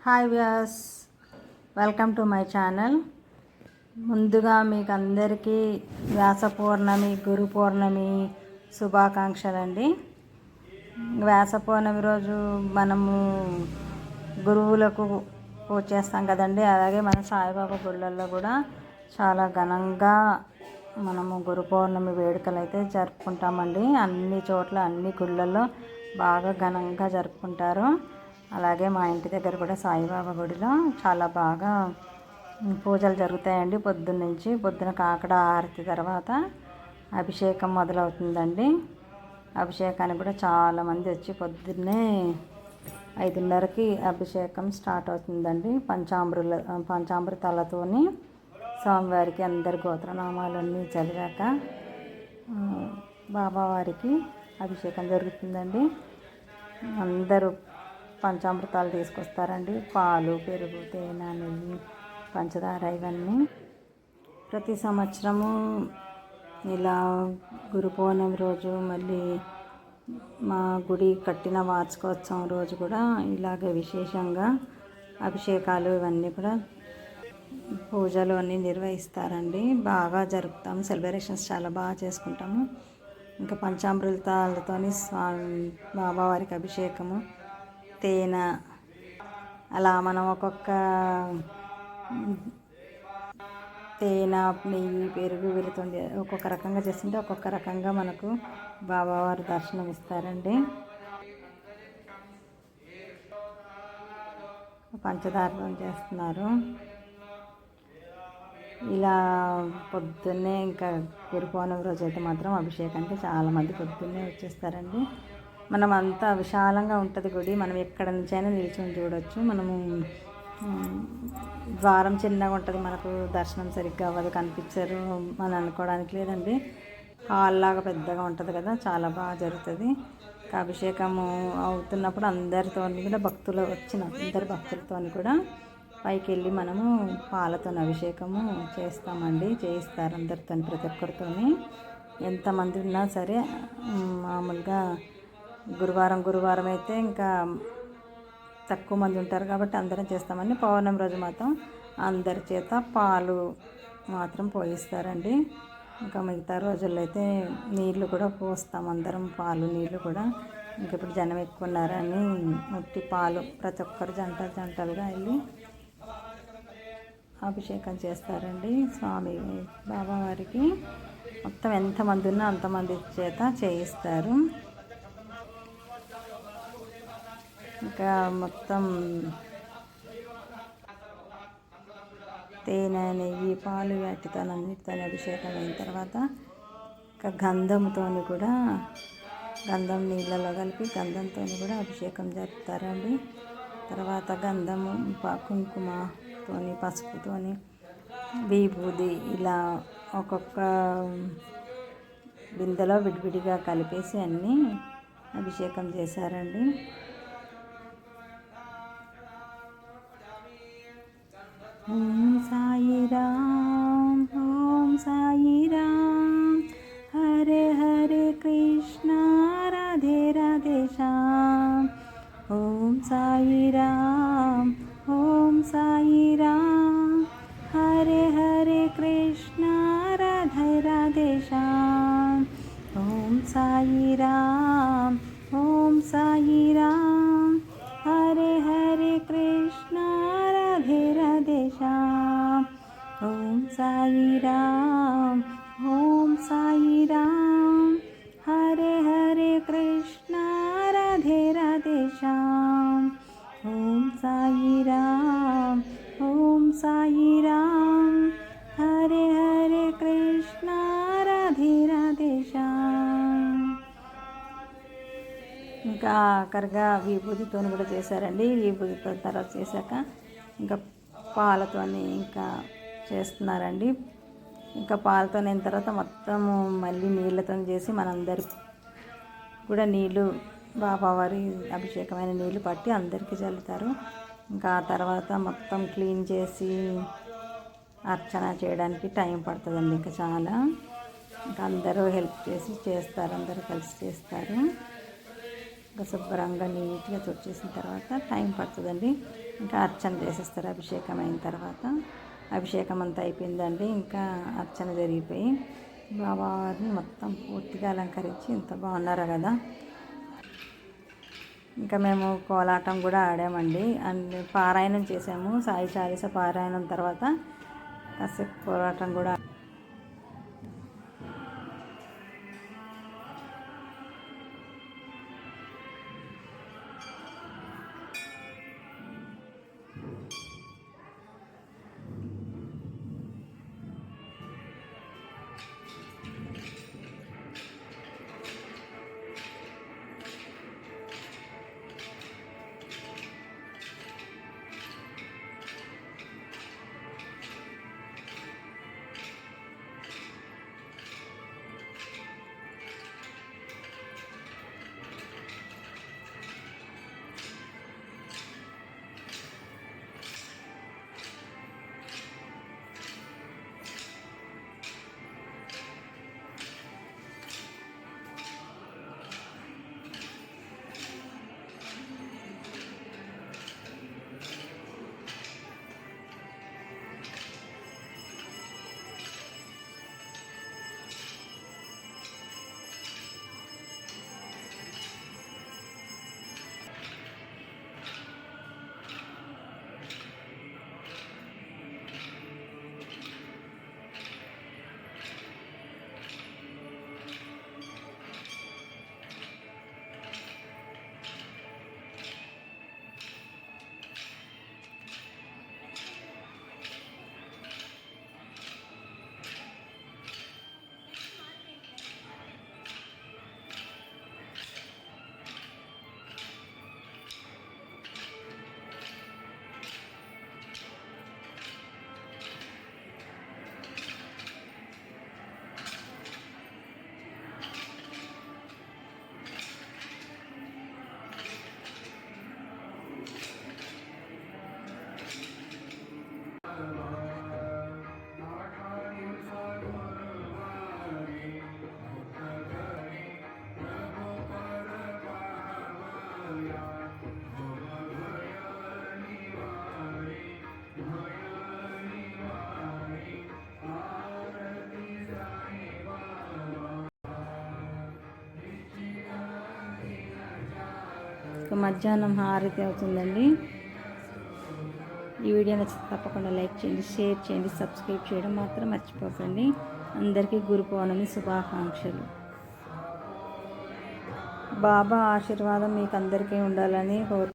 Hi Vyas, welcome to my channel. ముందుగా మీకు అందరికీ వ్యాస పౌర్ణమి, గురు పౌర్ణమి శుభాకాంక్షలండి. వ్యాస పౌర్ణమి రోజు మనము గురువులకు పూజ చేస్తాం కదండి. అలాగే మన సాయిబాబా గుళ్ళల్లో కూడా చాలా ఘనంగా మనము గురు పౌర్ణమి వేడుకలు అయితే జరుపుకుంటామండి. అన్ని చోట్ల అన్ని గుళ్ళల్లో బాగా ఘనంగా జరుపుకుంటారు. అలాగే మా ఇంటి దగ్గర కూడా సాయిబాబా గుడిలో చాలా బాగా పూజలు జరుగుతాయండి. పొద్దున్న కాకడ ఆరతి తర్వాత అభిషేకం మొదలవుతుందండి. అభిషేకానికి కూడా చాలామంది వచ్చి పొద్దున్నే 5:30కి అభిషేకం స్టార్ట్ అవుతుందండి. పంచామృతాలతోని స్వామివారికి అందరి గోత్రనామాలన్నీ చదివాక బాబావారికి అభిషేకం జరుగుతుందండి. అందరూ పంచామృతాలు తీసుకొస్తారండి. పాలు, పెరుగు, తేనె, నెయ్యి, పంచదార ఇవన్నీ. ప్రతి సంవత్సరము ఇలా గురు పౌర్ణమి రోజు, మళ్ళీ మా గుడి కట్టిన వార్షికోత్సవం రోజు కూడా ఇలాగే విశేషంగా అభిషేకాలు ఇవన్నీ కూడా పూజలు అన్నీ నిర్వహిస్తారండి. బాగా జరుపుతాము. సెలబ్రేషన్స్ చాలా బాగా చేసుకుంటాము. ఇంకా పంచామృతాలతోని బాబావారికి అభిషేకము, తేనె, అలా మనం ఒక్కొక్క తేనె, నెయ్యి, పెరుగు వీళ్ళతో ఒక్కొక్క రకంగా చేస్తుంటే ఒక్కొక్క రకంగా మనకు బాబావారు దర్శనం ఇస్తారండి. పంచదారతో చేస్తున్నారు. ఇలా పొద్దున్నే ఇంకా గురు పౌర్ణమి రోజు అయితే మాత్రం అభిషేకానికి చాలామంది పొద్దున్నే వచ్చేస్తారండి. మనం అంతా విశాలంగా ఉంటుంది గుడి. మనం ఎక్కడ నుంచైనా నిల్చొని చూడవచ్చు. మనము ద్వారం చిన్నగా ఉంటుంది, మనకు దర్శనం సరిగ్గా అవ్వదు, కనిపించరు అని అనుకోవడానికి లేదండి. హాల్ లాగా పెద్దగా ఉంటుంది కదా, చాలా బాగా జరుగుతుంది. అభిషేకము అవుతున్నప్పుడు అందరితో కూడా అందరి భక్తులతో కూడా పైకి వెళ్ళి మనము పాలతో అభిషేకము చేయిస్తారు అందరితో, ప్రతి ఒక్కరితో. ఎంతమంది ఉన్నా సరే, మామూలుగా గురువారం అయితే ఇంకా తక్కువ మంది ఉంటారు కాబట్టి అందరం చేస్తామని. పౌర్ణమి రోజు మాత్రం అందరి చేత పాలు మాత్రం పోయిస్తారండి. ఇంకా మిగతా రోజుల్లో అయితే నీళ్ళు కూడా పోస్తాం అందరం, పాలు నీళ్ళు కూడా. ఇంకా ఇప్పుడు జనం ఎక్కువ ఉన్నారని ఉట్టి పాలు ప్రతి ఒక్కరు జంటలుగా వెళ్ళి అభిషేకం చేస్తారండి స్వామి బాబావారికి. మొత్తం ఎంతమంది ఉన్నా అంతమంది చేత చేయిస్తారు. ఇంకా మొత్తం తేనె, నెయ్యి, పాలు అన్నిటితో అభిషేకం అయిన తర్వాత ఇంకా గంధం నీళ్ళలో కలిపి గంధంతో కూడా అభిషేకం జరుపుతారండి. తర్వాత గంధము, కుంకుమతోని, పసుపుతోని, విభూది ఇలా ఒక్కొక్క బిందెలో విడివిడిగా కలిపేసి అన్నీ అభిషేకం చేశారండి. ఓం సాయిరాం, ఓం సాయిరాం, హరే హరే కృష్ణ, రాధే రాధే శ్యామ్. ఓం సాయిరాం, ఓం సాయిరాం, హరే హరే కృష్ణ, రాధే రాధే శ్యామ్. ఓం సాయిరాం, ఓం సాయిరాం, హరే హరే కృష్ణ, రాధే రాధే శ్యామ్. ఓం సాయిరాం, ఓం సాయిరాం, హరే హరే కృష్ణ, రాధే రాధే శ్యామ్. ఓం సాయిరాం, ఓం సాయిరాం, హరే హరే కృష్ణ, రాధే రాధే శ్యామ్. ఇంకా ఆఖరిగా విభూతితో కూడా చేశారండి. విభూతితో తర్వాత చేశాక ఇంకా పాలతో ఇంకా చేస్తున్నారండి. ఇంకా పాలతో అయిన తర్వాత మొత్తము మళ్ళీ నీళ్ళతో చేసి మనందరి కూడా నీళ్ళు, బాబావారి అభిషేకమైన నీళ్ళు పట్టి అందరికీ చల్లుతారు. ఇంకా ఆ తర్వాత మొత్తం క్లీన్ చేసి అర్చన చేయడానికి టైం పడుతుందండి. ఇంకా చాలా ఇంకా అందరూ హెల్ప్ చేస్తారు, అందరూ కలిసి చేస్తారు. ఇంకా శుభ్రంగా నీట్గా తుడిచేసిన తర్వాత టైం పడుతుందండి. ఇంకా అర్చన చేసేస్తారు అభిషేకం అయిన తర్వాత. అభిషేకం అంతా అయిపోయిందండి. ఇంకా అర్చన జరిగిపోయి బాబావారిని మొత్తం పూర్తిగా అలంకరించి ఇంత బాగున్నారా కదా. ఇంకా మేము కోలాటం కూడా ఆడామండి. అండ్ పారాయణం చేసాము. సాయి చాలీస పారాయణం తర్వాత కాసేపు కోలాటం కూడా. మధ్యాహ్నం హారతి అవుతుందండి. ఈ వీడియో నచ్చితే తప్పకుండా లైక్ చేయండి, షేర్ చేయండి, సబ్స్క్రైబ్ చేయడం మాత్రం మర్చిపోకండి. అందరికీ గురు పౌర్ణమి శుభాకాంక్షలు. బాబా ఆశీర్వాదం మీకు అందరికీ ఉండాలని కోరు.